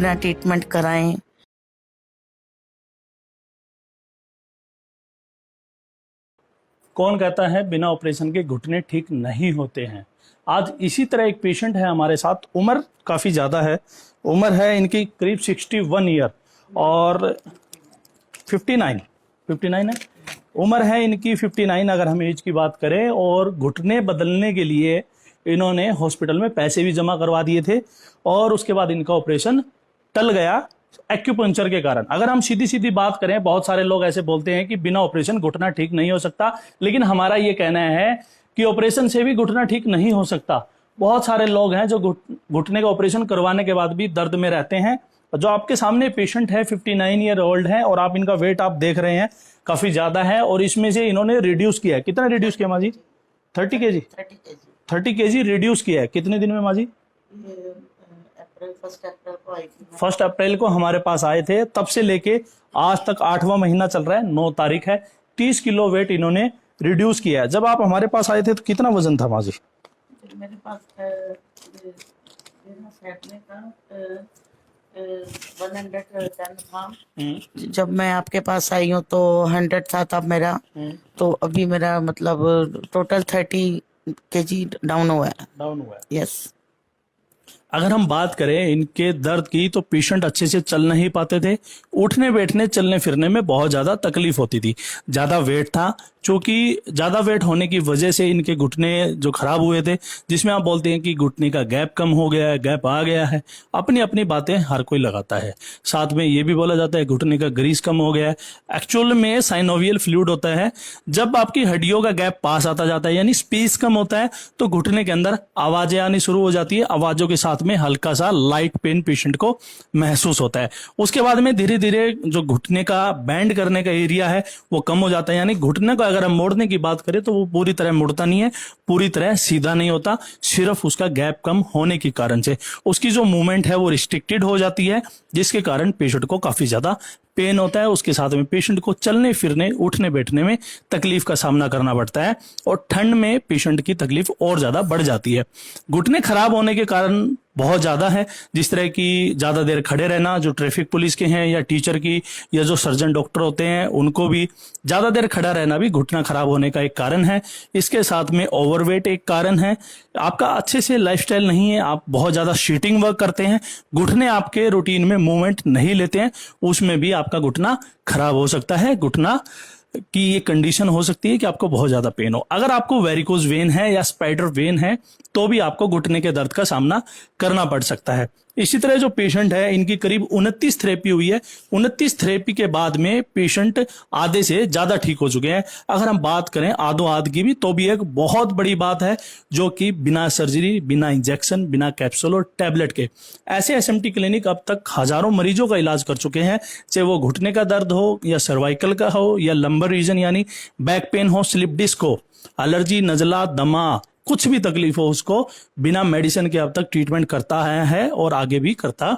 अपना ट्रीटमेंट कराएं। कौन कहता है बिना ऑपरेशन के घुटने ठीक नहीं होते हैं। आज इसी तरह एक पेशेंट है हमारे साथ, उम्र काफ़ी ज़्यादा है, उम्र है इनकी करीब 61 ईयर और 59 है उम्र है इनकी 59 अगर हम एज की बात करें। और घुटने बदलने के लिए इन्होंने हॉस्पिटल में पैसे भी जमा करवा दिए थे और उसके बाद इनका ऑपरेशन टल गया एक्यूपंक्चर के कारण। अगर हम सीधी सीधी बात करें, बहुत सारे लोग ऐसे बोलते हैं कि बिना ऑपरेशन घुटना ठीक नहीं हो सकता, लेकिन हमारा ये कहना है कि ऑपरेशन से भी घुटना ठीक नहीं हो सकता। बहुत सारे लोग हैं जो घुटने का ऑपरेशन करवाने के बाद भी दर्द में रहते हैं। जो आपके सामने पेशेंट है 59 ईयर ओल्ड है और आप इनका वेट आप देख रहे हैं काफी ज्यादा है और इसमें से इन्होंने रिड्यूस किया है। कितना रिड्यूस किया माँ जी? 30 केजी 30 केजी रिड्यूस किया है। कितने दिन में माँ जी? फर्स्ट अप्रैल को हमारे पास आए थे, तब से लेके आज तक 8वां महीना चल रहा है, 9 तारीख है। 30 किलो वेट इन्होंने रिड्यूस किया है। जब आप हमारे पास आए थे तो कितना वजन था माँ जी? मेरे पास 110 था। जब मैं आपके पास आई हूँ तो 100 था तब मेरा, तो अभी मेरा मतलब टोटल 30 केजी डाउन हुआ है। यस। अगर हम बात करें इनके दर्द की तो पेशेंट अच्छे से चल नहीं पाते थे, उठने बैठने चलने फिरने में बहुत ज्यादा तकलीफ होती थी। ज्यादा वेट था, क्योंकि ज्यादा वेट होने की वजह से इनके घुटने जो खराब हुए थे, जिसमें आप बोलते हैं कि घुटने का गैप कम हो गया है, गैप आ गया है। अपनी अपनी बातें हर कोई लगाता है। साथ में ये भी बोला जाता है घुटने का ग्रीस कम हो गया है। एक्चुअल में साइनोवियल फ्लूइड होता है, जब आपकी हड्डियों का गैप पास आता जाता है यानी स्पेस कम होता है तो घुटने के अंदर आवाजें आनी शुरू हो जाती है। आवाजों के साथ में हल्का सा लाइट पेन पेशेंट को महसूस होता है। उसके बाद में धीरे धीरे जो घुटने का बैंड करने का एरिया है वो कम हो जाता है, यानी घुटने को अगर हम मोड़ने की बात करें तो वो पूरी तरह मुड़ता नहीं है, पूरी तरह सीधा नहीं होता, सिर्फ उसका गैप कम होने के कारण से उसकी जो मूवमेंट है वो रिस्ट्रिक्टेड हो जाती है, जिसके कारण पेशेंट को काफी ज्यादा पेन होता है। उसके साथ में पेशेंट को चलने फिरने उठने बैठने में तकलीफ का सामना करना पड़ता है और ठंड में पेशेंट की तकलीफ और ज्यादा बढ़ जाती है। घुटने खराब होने के कारण बहुत ज्यादा है, जिस तरह की ज्यादा देर खड़े रहना, जो ट्रैफिक पुलिस के हैं या टीचर की या जो सर्जन डॉक्टर होते हैं उनको भी ज्यादा देर खड़ा रहना भी घुटना खराब होने का एक कारण है। इसके साथ में ओवरवेट एक कारण है। आपका अच्छे से लाइफस्टाइल नहीं है, आप बहुत ज्यादा सीटिंग वर्क करते हैं, घुटने आपके रूटीन में मूवमेंट नहीं लेते हैं, उसमें भी आपका घुटना खराब हो सकता है। घुटना की ये कंडीशन हो सकती है कि आपको बहुत ज्यादा पेन हो। अगर आपको वेरिकोज वेन है या स्पाइडर वेन है तो भी आपको घुटने के दर्द का सामना करना पड़ सकता है। इसी तरह जो पेशेंट है इनकी करीब 29 थेरेपी हुई है। 29 थेरेपी के बाद में पेशेंट आधे से ज्यादा ठीक हो चुके हैं। अगर हम बात करें आधों आध की भी तो भी एक बहुत बड़ी बात है, जो कि बिना सर्जरी, बिना इंजेक्शन, बिना कैप्सूल और टैबलेट के ऐसे एसएमटी क्लिनिक अब तक हजारों मरीजों का इलाज कर चुके हैं। चाहे वो घुटने का दर्द हो या सर्वाइकल का हो या लंबर रीजन यानी बैक पेन हो, स्लिप डिस्क हो, एलर्जी, नजला, दमा, कुछ भी तकलीफ हो, उसको बिना मेडिसिन के अब तक ट्रीटमेंट करता है और आगे भी करता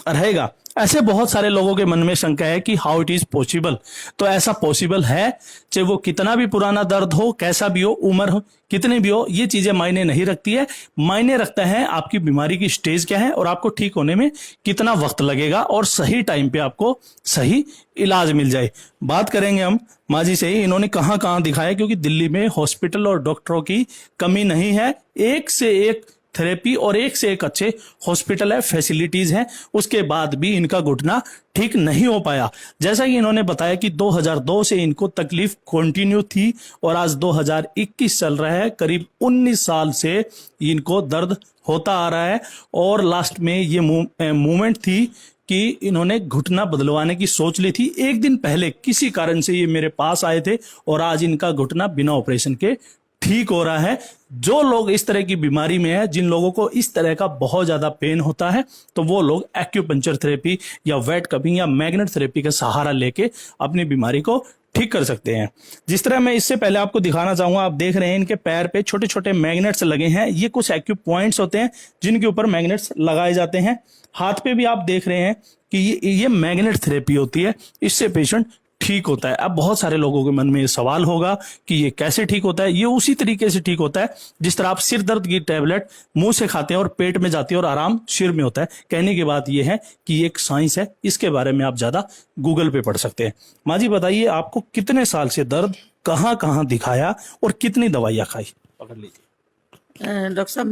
रहेगा। ऐसे बहुत सारे लोगों के मन में शंका है कि हाउ इट इज पॉसिबल। तो ऐसा पॉसिबल है, चाहे वो कितना भी पुराना दर्द हो, कैसा भी हो, उम्र हो, कितनी भी हो, ये चीजें मायने नहीं रखती है। मायने रखता है आपकी बीमारी की स्टेज क्या है और आपको ठीक होने में कितना वक्त लगेगा और सही टाइम पे आपको सही इलाज मिल जाए। बात करेंगे हम माँ जी से ही, इन्होंने कहाँ कहाँ दिखाया, क्योंकि दिल्ली में हॉस्पिटल और डॉक्टरों की कमी नहीं है। एक से एक थेरेपी और एक से एक अच्छे हॉस्पिटल है, फैसिलिटीज हैं, उसके बाद भी इनका घुटना ठीक नहीं हो पाया। जैसा कि इन्होंने बताया कि 2002 से इनको तकलीफ कंटिन्यू थी और आज 2021 चल रहा है, करीब 19 साल से इनको दर्द होता आ रहा है। और लास्ट में ये मूवमेंट थी कि इन्होंने घुटना बदलवाने की सोच ली थी। एक दिन पहले किसी कारण से ये मेरे पास आए थे और आज इनका घुटना बिना ऑपरेशन के ठीक हो रहा है। जो लोग इस तरह की बीमारी में है, जिन लोगों को इस तरह का बहुत ज्यादा पेन होता है, तो वो लोग एक्यूपंक्चर थेरेपी या वेट कपिंग या मैग्नेट थेरेपी का सहारा लेके अपनी बीमारी को ठीक कर सकते हैं। जिस तरह मैं इससे पहले आपको दिखाना चाहूंगा, आप देख रहे हैं इनके पैर पे छोटे छोटे मैग्नेट्स लगे हैं। ये कुछ एक्यू पॉइंट्स होते हैं जिनके ऊपर मैग्नेट्स लगाए जाते हैं। हाथ पे भी आप देख रहे हैं कि ये मैग्नेट थेरेपी होती है, इससे पेशेंट ठीक होता है। अब बहुत सारे लोगों के मन में ये सवाल होगा कि ये कैसे ठीक होता है। ये उसी तरीके से ठीक होता है जिस तरह आप सिर दर्द की टैबलेट मुंह से खाते हैं और पेट में जाती है और आराम सिर में होता है। कहने की बात ये है कि ये एक साइंस है, इसके बारे में आप ज्यादा गूगल पे पढ़ सकते हैं। माँ जी बताइए, आपको कितने साल से दर्द, कहाँ कहाँ दिखाया और कितनी दवाइयाँ खाई? पकड़ लीजिए। डॉक्टर साहब,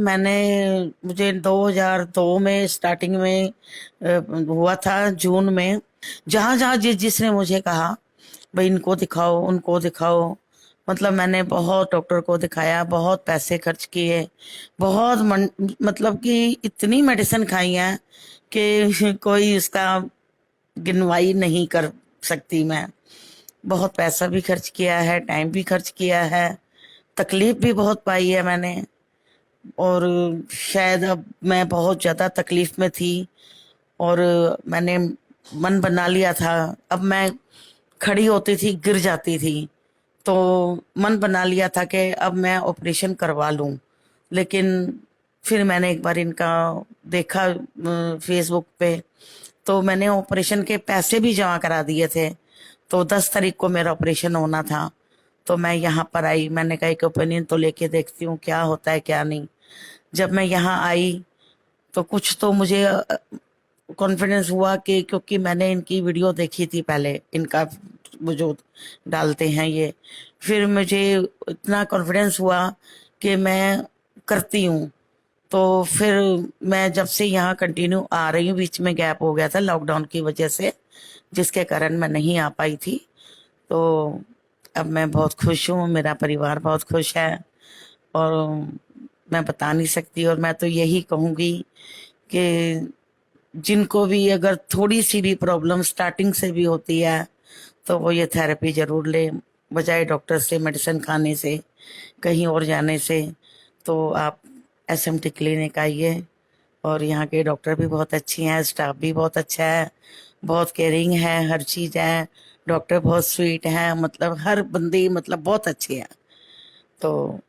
मुझे 2002 में स्टार्टिंग में हुआ था, जून में। जहाँ जहाँ जिसने मुझे कहा भाई इनको दिखाओ उनको दिखाओ, मतलब मैंने बहुत डॉक्टर को दिखाया, बहुत पैसे खर्च किए, बहुत मतलब कि इतनी मेडिसिन खाई है कि कोई इसका गिनवाई नहीं कर सकती मैं। बहुत पैसा भी खर्च किया है, टाइम भी खर्च किया है, तकलीफ भी बहुत पाई है मैंने। और शायद अब मैं बहुत ज़्यादा तकलीफ में थी और मैंने मन बना लिया था। अब मैं खड़ी होती थी गिर जाती थी, तो मन बना लिया था कि अब मैं ऑपरेशन करवा लूं। लेकिन फिर मैंने एक बार इनका देखा फेसबुक पे, तो मैंने ऑपरेशन के पैसे भी जमा करा दिए थे। तो 10 तारीख को मेरा ऑपरेशन होना था, तो मैं यहाँ पर आई। मैंने कहा एक ओपिनियन तो लेके देखती हूँ क्या होता है क्या नहीं। जब मैं यहाँ आई तो कुछ तो मुझे कॉन्फिडेंस हुआ कि क्योंकि मैंने इनकी वीडियो देखी थी पहले, इनका वो जो डालते हैं ये, फिर मुझे इतना कॉन्फिडेंस हुआ कि मैं करती हूँ। तो फिर मैं जब से यहाँ कंटिन्यू आ रही हूँ, बीच में गैप हो गया था लॉकडाउन की वजह से, जिसके कारण मैं नहीं आ पाई थी। तो अब मैं बहुत खुश हूँ, मेरा परिवार बहुत खुश है और मैं बता नहीं सकती। और मैं तो यही कहूँगी कि जिनको भी अगर थोड़ी सी भी प्रॉब्लम स्टार्टिंग से भी होती है तो वो ये थेरेपी जरूर ले, बजाय डॉक्टर से मेडिसिन खाने से, कहीं और जाने से। तो आप एसएमटी क्लिनिक आइए, और यहाँ के डॉक्टर भी बहुत अच्छे हैं, स्टाफ भी बहुत अच्छा है, बहुत केयरिंग है, हर चीज़ है, डॉक्टर बहुत स्वीट है, मतलब हर बंदे मतलब बहुत अच्छे हैं। तो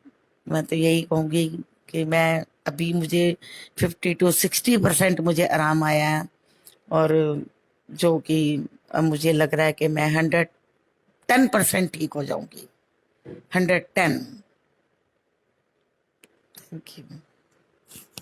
मैं तो यही कहूँगी कि मैं अभी मुझे 50 to 60% मुझे आराम आया है, और जो कि अब मुझे लग रहा है कि मैं 110% ठीक हो जाऊंगी, 110। Thank you.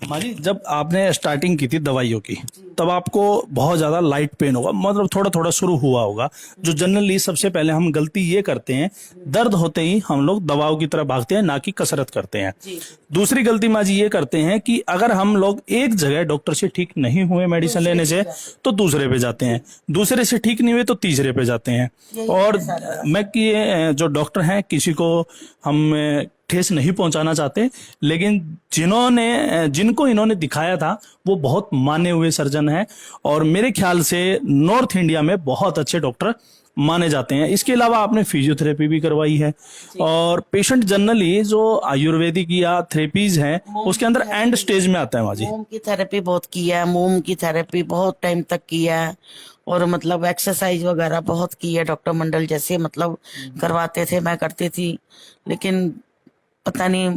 माँ जी, जब आपने स्टार्टिंग की थी दवाइयों की, तब आपको बहुत ज्यादा लाइट पेन होगा, मतलब थोड़ा थोड़ा शुरू हुआ होगा। जो जनरली सबसे पहले हम गलती ये करते हैं, दर्द होते ही हम लोग दवाओं की तरफ भागते हैं, ना कि कसरत करते हैं। जी। दूसरी गलती माँ जी ये करते हैं कि अगर हम लोग एक जगह डॉक्टर से ठीक नहीं हुए मेडिसिन लेने से, तो दूसरे पे जाते हैं, दूसरे से ठीक नहीं हुए तो तीसरे पे जाते हैं। और मैं कि जो डॉक्टर हैं किसी को हम ठेस नहीं पहुंचाना चाहते, लेकिन जिनको इन्होंने दिखाया था वो बहुत माने हुए सर्जन हैं, और मेरे ख्याल से नॉर्थ इंडिया में बहुत अच्छे डॉक्टर माने जाते हैं। इसके अलावा आपने फिजियोथेरेपी भी करवाई है, और पेशेंट जनरली जो आयुर्वेदिक या थेरेपीज हैं उसके अंदर एंड स्टेज में आता है। माँ जी, मोम की थेरेपी बहुत की है, मोम की थेरेपी बहुत टाइम तक की है, और मतलब एक्सरसाइज वगैरह बहुत की है। डॉक्टर मंडल जैसे मतलब करवाते थे, मैं करती थी, लेकिन पता नहीं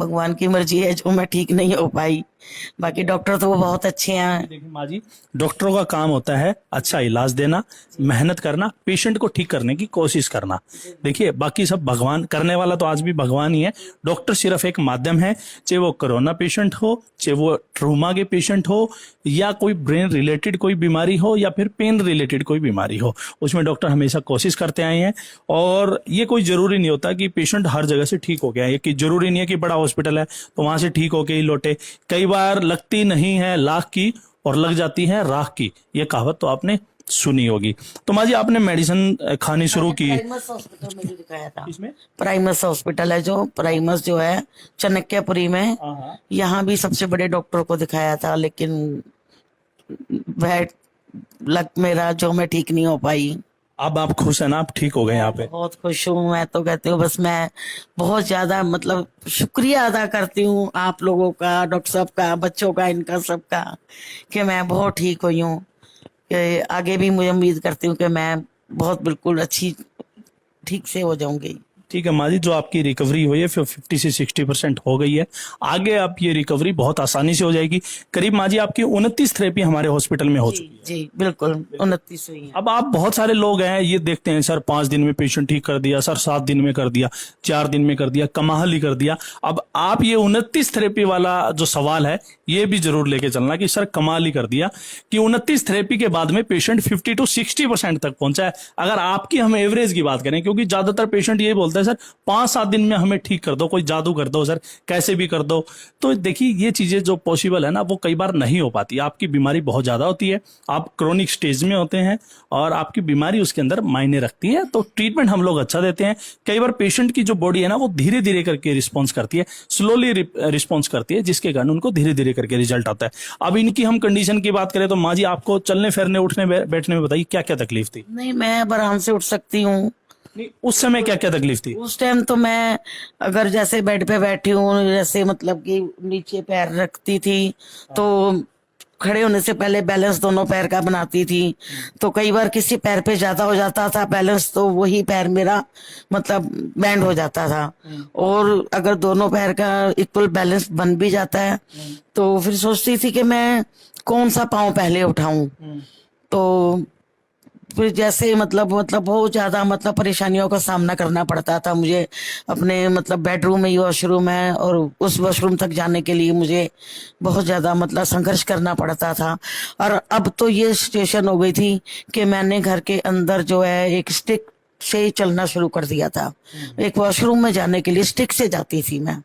भगवान की मर्जी है जो मैं ठीक नहीं हो पाई। बाकी डॉक्टर तो वो बहुत अच्छे हैं। देखिए माँ जी, डॉक्टरों का काम होता है अच्छा इलाज देना, मेहनत करना, पेशेंट को ठीक करने की कोशिश करना। देखिए बाकी सब भगवान, करने वाला तो आज भी भगवान ही है, डॉक्टर सिर्फ एक माध्यम है। चाहे वो कोरोना पेशेंट हो, चाहे वो ट्रूमा के पेशेंट हो, या कोई ब्रेन रिलेटेड कोई बीमारी हो, या फिर पेन रिलेटेड कोई बीमारी हो, उसमें डॉक्टर हमेशा कोशिश करते आए हैं। और ये कोई जरूरी नहीं होता कि पेशेंट हर जगह से ठीक हो गया है, कि जरूरी नहीं है कि बड़ा हॉस्पिटल है तो वहां से ठीक होके ही लौटे। कई बार लगती नहीं है लाख की और लग जाती है राख की, ये कहावत तो आपने सुनी होगी। तो माँ जी, आपने मेडिसिन खानी शुरू की। प्राइमस हॉस्पिटल में भी दिखाया था। इसमें प्राइमस हॉस्पिटल है जो, प्राइमस जो है चाणक्यपुरी में, यहाँ भी सबसे बड़े डॉक्टर को दिखाया था, लेकिन वह लक मेरा जो मैं ठीक नहीं हो पाई। अब आप खुश है ना, आप ठीक हो गए यहाँ पे? बहुत खुश हूँ। मैं तो कहती हूँ बस मैं बहुत ज्यादा मतलब शुक्रिया अदा करती हूँ आप लोगों का, डॉक्टर साहब का, बच्चों का, इनका सबका, कि मैं बहुत ठीक हुई हूँ। कि आगे भी मुझे उम्मीद करती हूँ कि मैं बहुत बिल्कुल अच्छी ठीक से हो जाऊंगी। ठीक है माँ जी, जो आपकी रिकवरी हुई है 50 से 60% हो गई है। आगे आप ये रिकवरी बहुत आसानी से हो जाएगी। करीब माँ जी आपकी 29 थेरेपी हमारे हॉस्पिटल में हो जी चुकी है। जी बिल्कुल 29 हुई है। अब आप बहुत सारे लोग हैं ये देखते हैं, सर 5 दिन में पेशेंट ठीक कर दिया, सर 7 दिन में कर दिया, 4 दिन में कर दिया, कमाल ही कर दिया। अब आप ये 29 थेरेपी वाला जो सवाल है ये भी जरूर लेके चलना कि सर कमाल ही कर दिया कि 29 थेरेपी के बाद में पेशेंट 50 to 60% तक पहुंचा है। अगर आपकी हम एवरेज की बात करें, क्योंकि ज्यादातर पेशेंट ये बोलते हैं सर 5-7 दिन में हमें ठीक कर दो, कोई जादू कर दो सर, कैसे भी कर दो। तो देखिए ये चीजें जो पॉसिबल है ना वो कई बार नहीं हो पाती। आपकी बीमारी बहुत ज्यादा होती है, आप क्रोनिक स्टेज में होते हैं और आपकी बीमारी उसके अंदर मायने रखती है, तो ट्रीटमेंट हम लोग अच्छा देते हैं। कई बार पेशेंट की जो बॉडी है ना वो धीरे धीरे करके रिस्पॉन्स करती है, स्लोली रिस्पॉन्स करती है, जिसके कारण उनको धीरे धीरे करके रिजल्ट आता है। अब इनकी हम कंडीशन की बात करें तो माँ जी आपको चलने फिरने उठने बैठने में बताइए क्या क्या तकलीफ थी? नहीं, मैं अब आराम से उठ सकती हूँ। नहीं, उस समय क्या क्या तकलीफ थी? उस टाइम तो मैं अगर जैसे बेड पे बैठी हूँ, जैसे मतलब कि नीचे पैर रखती थी तो खड़े होने से पहले बैलेंस दोनों पैर का बनाती थी, तो कई बार किसी पैर पे ज्यादा हो जाता था बैलेंस, तो वही पैर मेरा मतलब बैंड हो जाता था। और अगर दोनों पैर का इक्वल बैलेंस बन भी जाता है तो फिर सोचती थी कि मैं कौन सा पाँव पहले उठाऊं। तो फिर जैसे मतलब बहुत ज्यादा मतलब परेशानियों का सामना करना पड़ता था मुझे। अपने मतलब बेडरूम में ही वॉशरूम है और उस वॉशरूम तक जाने के लिए मुझे बहुत ज्यादा मतलब संघर्ष करना पड़ता था। और अब तो ये सिचुएशन हो गई थी कि मैंने घर के अंदर जो है एक स्टिक से ही चलना शुरू कर दिया था। एक वॉशरूम में जाने के लिए स्टिक से जाती थी मैं,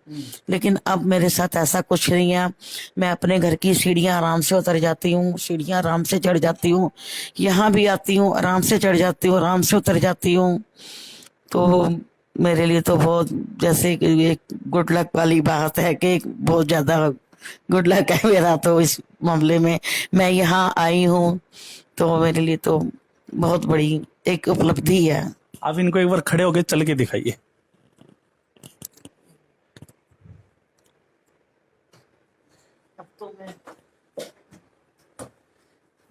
लेकिन अब मेरे साथ ऐसा कुछ नहीं है। मैं अपने घर की सीढ़ियां आराम से उतर जाती हूँ, सीढ़ियां आराम से चढ़ जाती हूँ, यहाँ भी आती हूँ आराम से चढ़ जाती हूँ, आराम से उतर जाती हूँ। तो मेरे लिए तो बहुत जैसे कि एक गुड लक वाली बात है कि बहुत ज्यादा गुड लक है मेरा तो इस मामले में। मैं यहाँ आई हूँ तो मेरे लिए तो बहुत बड़ी एक उपलब्धि है। आप इनको एक बार खड़े होकर चल के दिखाइए। अब तो मैं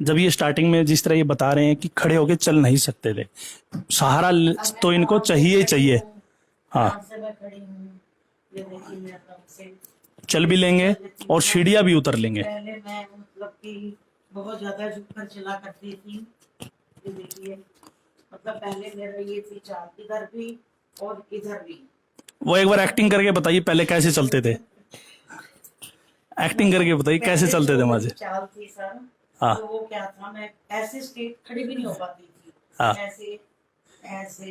जब ये स्टार्टिंग में जिस तरह ये बता रहे हैं कि खड़े होके चल नहीं सकते थे, सहारा तो इनको चाहिए ही चाहिए। हाँ, आराम से मैं खड़ी हूँ, ये देखिए मैं आराम से चल भी लेंगे और सीढ़ियां भी उतर लेंगे। पहले मैं मतलब कि बहुत ज्यादा झुककर चला करती थी। ये देखिए मतलब पहले मेरा ये थी चाल इधर भी और इधर भी। वो एक बार एक्टिंग करके बताइए पहले कैसे चलते थे, एक्टिंग करके बताइए कैसे चलते थे माजी। चाल थी सर, हाँ तो वो क्या था, मैं ऐसे स्ट्रेट खड़ी भी नहीं हो पाती थी। हाँ ऐसे ऐसे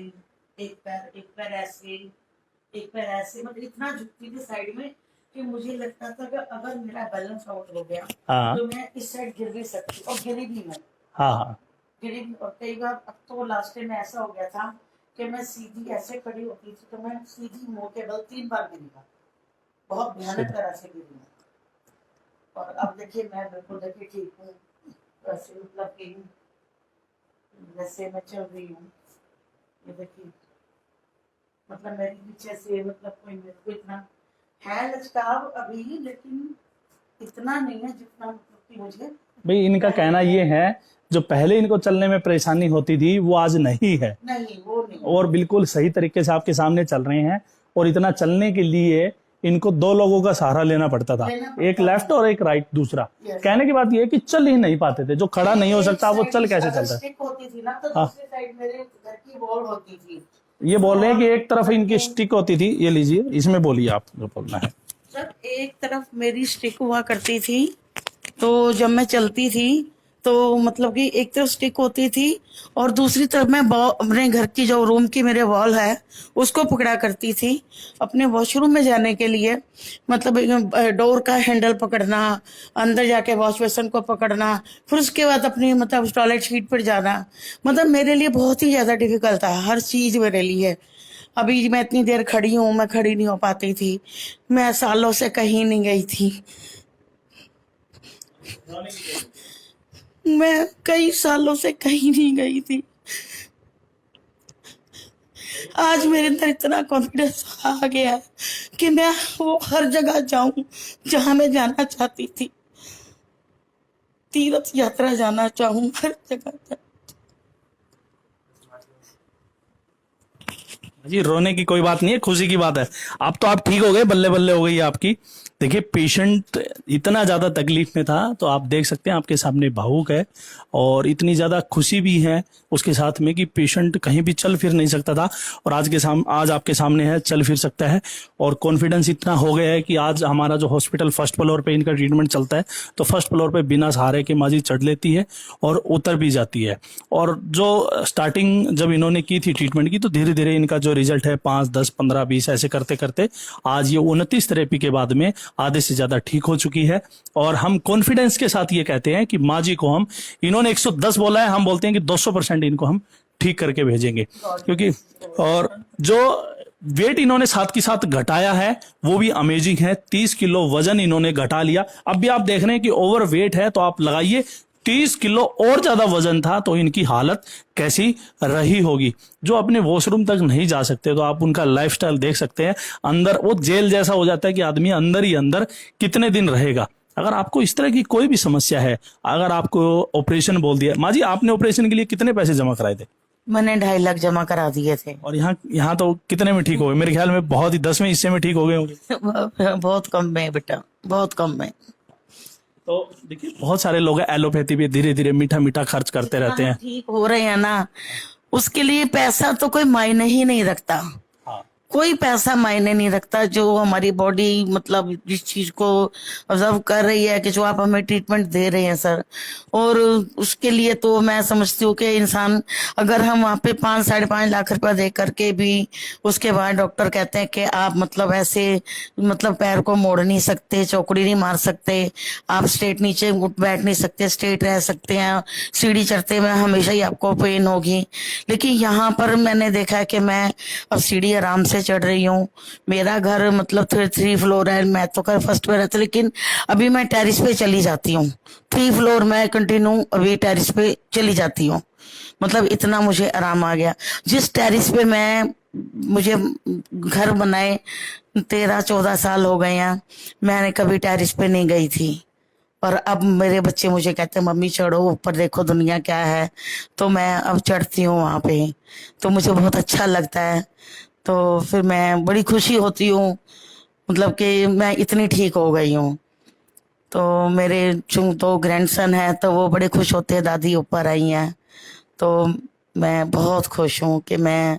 एक पैर ऐसे, एक पैर ऐसे, मतलब इतना झुकती थी साइड में कि मुझे लगता था कि अगर मेरा बैलेंस आउट हो गया हाँ तो मैं इस साइड गिर भी सकती, और गिरी भी मैं। हाँ हाँ गिरी भी, और कई बार अब तो लास्ट में ऐसा हो गया था कि मैं सीधी ऐसे खड़ी होती थी तो मैं सीधी मुंह के बल 3 बार गिरी था, बहुत भयानक तरह से गिरी मैं। और अब देखिए मैं बिल्कुल देखिए ठीक हूँ, वैसे मतलब कि जैसे मैं चल रही हूँ। ये देखिए मतलब मेरे पीछे से मतलब कोई मेरे को इतना है लचकाव अभी, लेकिन इतना नहीं है जितना मतलब कि मुझे। भाई इनका कहना ये है जो पहले इनको चलने में परेशानी होती थी वो आज नहीं है, नहीं वो नहीं। और बिल्कुल सही तरीके से आपके सामने चल रहे हैं। और इतना चलने के लिए इनको 2 लोगों का सहारा लेना पड़ता था, एक लेफ्ट और एक राइट दूसरा। कहने की बात यह है कि चल ही नहीं पाते थे, जो खड़ा नहीं हो सकता वो चल कैसे चलता है। स्टिक होती थी ना तो हाँ। दूसरी साइड मेरे घर की वॉल होती थी। ये बोल रहे हैं कि एक तरफ इनकी स्टिक होती थी, ये लीजिए इसमें बोलिए आप जो बोलना है। सर एक तरफ मेरी स्टिक हुआ करती थी, तो जब मैं चलती थी तो मतलब कि एक तरफ स्टिक होती थी और दूसरी तरफ मैं अपने घर की जो रूम की मेरे वॉल है उसको पकड़ा करती थी अपने वॉशरूम में जाने के लिए। मतलब डोर का हैंडल पकड़ना, अंदर जाके वॉश बेसिन को पकड़ना, फिर उसके बाद अपनी मतलब टॉयलेट सीट पर जाना, मतलब मेरे लिए बहुत ही ज्यादा डिफिकल्ट था हर चीज मेरे लिए। अभी मैं इतनी देर खड़ी हूँ, मैं खड़ी नहीं हो पाती थी, मैं सालों से कहीं नहीं गई थी, मैं कई सालों से कहीं नहीं गई थी। आज मेरे अंदर इतना कॉन्फिडेंस आ गया है कि मैं वो हर जगह जाऊं जहां मैं जाना चाहती थी, तीर्थ यात्रा जाना चाहूं, हर जगह जी रोने की कोई बात नहीं है, खुशी की बात है। अब तो आप ठीक हो गए, बल्ले बल्ले हो गई है आपकी। देखिए पेशेंट इतना ज्यादा तकलीफ में था, तो आप देख सकते हैं आपके सामने भावुक है और इतनी ज्यादा खुशी भी है उसके साथ में कि पेशेंट कहीं भी चल फिर नहीं सकता था और आज आपके सामने है, चल फिर सकता है। और कॉन्फिडेंस इतना हो गया है कि आज हमारा जो हॉस्पिटल फर्स्ट फ्लोर पे इनका ट्रीटमेंट चलता है, तो फर्स्ट फ्लोर पे बिना सहारे के माजी चढ़ लेती है और उतर भी जाती है। और जो स्टार्टिंग जब इन्होंने की थी ट्रीटमेंट की, तो धीरे धीरे इनका जो रिजल्ट है 5, 10, 15, 20 ऐसे करते करते आज ये 29 थेरेपी के बाद में आधे से ज्यादा ठीक हो चुकी है। और हम कॉन्फिडेंस के साथ ये कहते हैं कि माँ जी को हम, इन्होंने 110 बोला है, हम बोलते हैं कि 200% इनको हम ठीक करके भेजेंगे। क्योंकि और जो वेट इन्होंने साथ के साथ घटाया है वो भी अमेजिंग है। 30 किलो वजन इन्होंने घटा लिया। अब भी आप देख रहे हैं कि ओवर वेट है, तो आप लगाइए 30 किलो और ज्यादा वजन था तो इनकी हालत कैसी रही होगी। जो अपने वॉशरूम तक नहीं जा सकते, तो आप उनका लाइफस्टाइल देख सकते हैं। अंदर वो जेल जैसा हो जाता है कि आदमी अंदर ही अंदर कितने दिन रहेगा। अगर आपको इस तरह की कोई भी समस्या है, अगर आपको ऑपरेशन बोल दिया, माँ जी आपने ऑपरेशन के लिए कितने पैसे जमा कराए थे? मैंने 2.5 लाख जमा करा दिए थे। और यहाँ तो कितने में ठीक हो गए? मेरे ख्याल में बहुत ही 10वें हिस्से में ठीक हो गए होंगे। बहुत कम में बेटा, बहुत कम में। तो देखिए बहुत सारे लोग एलोपैथी पे धीरे धीरे मीठा मीठा खर्च करते रहते हैं। ठीक हो रहे हैं ना, उसके लिए पैसा तो कोई मायने ही नहीं रखता। हाँ। कोई पैसा मायने नहीं रखता। जो हमारी बॉडी मतलब जिस चीज को ऑब्जर्व कर रही है कि जो आप हमें ट्रीटमेंट दे रहे हैं सर, और उसके लिए तो मैं समझती हूँ कि इंसान, अगर हम वहाँ पे 5, 5.5 लाख रुपया दे करके भी उसके बाद डॉक्टर कहते हैं कि आप मतलब ऐसे मतलब पैर को मोड़ नहीं सकते, चौकड़ी नहीं मार सकते, आप स्ट्रेट नीचे उठ बैठ नहीं सकते, स्ट्रेट रह सकते हैं, सीढ़ी चढ़ते में हमेशा ही आपको पेन होगी। लेकिन यहाँ पर मैंने देखा है कि मैं अब सीढ़ी आराम से चढ़ रही हूँ। मेरा घर मतलब 3 फ्लोर है, मैं तो कर फर्स्ट पे रहती, लेकिन अभी मैं टेरिस पे चली जाती हूँ। 3 फ्लोर में कंटिन्यू अभी टेरिस पे चली जाती हूँ। मतलब इतना मुझे आराम आ गया। जिस टेरिस पे मुझे घर बनाए 13-14 साल हो गए हैं, मैंने कभी टेरिस पे नहीं गई थी। और अब मेरे बच्चे मुझे कहते हैं मम्मी चढ़ो ऊपर, देखो दुनिया क्या है। तो मैं अब चढ़ती हूँ वहां पे, तो मुझे बहुत अच्छा लगता है। तो फिर मैं बड़ी खुशी होती हूँ, मतलब कि मैं इतनी ठीक हो गई हूँ। तो मेरे जो 2 ग्रैंडसन हैं, तो वो बड़े खुश होते हैं दादी ऊपर आई हैं। तो मैं बहुत खुश हूँ कि मैं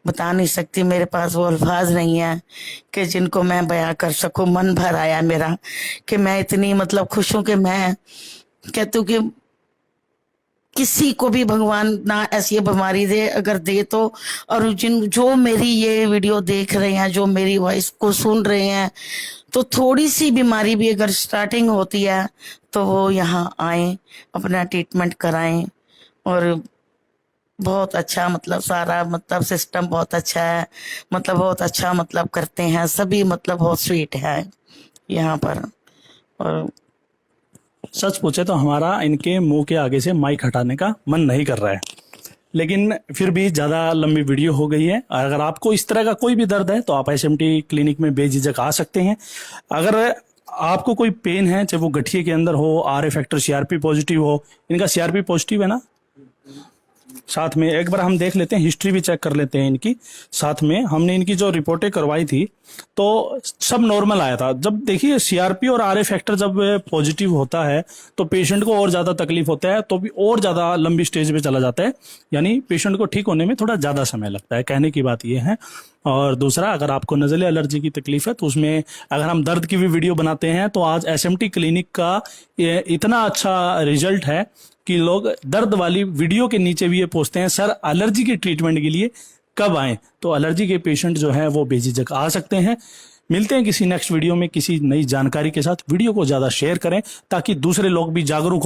बता नहीं सकती, मेरे पास वो अल्फाज नहीं है कि जिनको मैं बयां कर सकूं। मन भर आया मेरा कि मैं इतनी मतलब खुश हूँ कि मैं कहती हूँ कि किसी को भी भगवान ना ऐसी बीमारी दे, अगर दे तो। और जो मेरी ये वीडियो देख रहे हैं, जो मेरी वॉइस को सुन रहे हैं, तो थोड़ी सी बीमारी भी अगर स्टार्टिंग होती है तो वो यहाँ आए, अपना ट्रीटमेंट कराएं। और बहुत अच्छा मतलब सारा मतलब सिस्टम बहुत अच्छा है, मतलब बहुत अच्छा मतलब करते हैं सभी, मतलब बहुत स्वीट है यहाँ पर। और सच पूछे तो हमारा इनके मुंह के आगे से माइक हटाने का मन नहीं कर रहा है, लेकिन फिर भी ज्यादा लंबी वीडियो हो गई है। अगर आपको इस तरह का कोई भी दर्द है तो आप एसएमटी क्लिनिक में बेझिझक आ सकते हैं। अगर आपको कोई पेन है, चाहे वो गठिए के अंदर हो, आरए फैक्टर सीआरपी पॉजिटिव हो, इनका सीआरपी पॉजिटिव है ना, साथ में एक बार हम देख लेते हैं, हिस्ट्री भी चेक कर लेते हैं इनकी। साथ में हमने इनकी जो रिपोर्टें करवाई थी तो सब नॉर्मल आया था। जब देखिए सीआरपी और आरए फैक्टर जब पॉजिटिव होता है तो पेशेंट को और ज्यादा तकलीफ होता है, तो भी और ज्यादा लंबी स्टेज पे चला जाता है, यानी पेशेंट को ठीक होने में थोड़ा ज्यादा समय लगता है, कहने की बात यह है। और दूसरा, अगर आपको नज़ले एलर्जी की तकलीफ है तो उसमें अगर हम दर्द की भी वीडियो बनाते हैं तो आज एसएमटी क्लिनिक का ये इतना अच्छा रिजल्ट है कि लोग दर्द वाली वीडियो के नीचे भी ये पूछते हैं सर एलर्जी के ट्रीटमेंट के लिए कब आएं। तो एलर्जी के पेशेंट जो है वो बेझिझक आ सकते हैं। मिलते हैं किसी नेक्स्ट वीडियो में किसी नई जानकारी के साथ। वीडियो को ज्यादा शेयर करें ताकि दूसरे लोग भी जागरूक हो।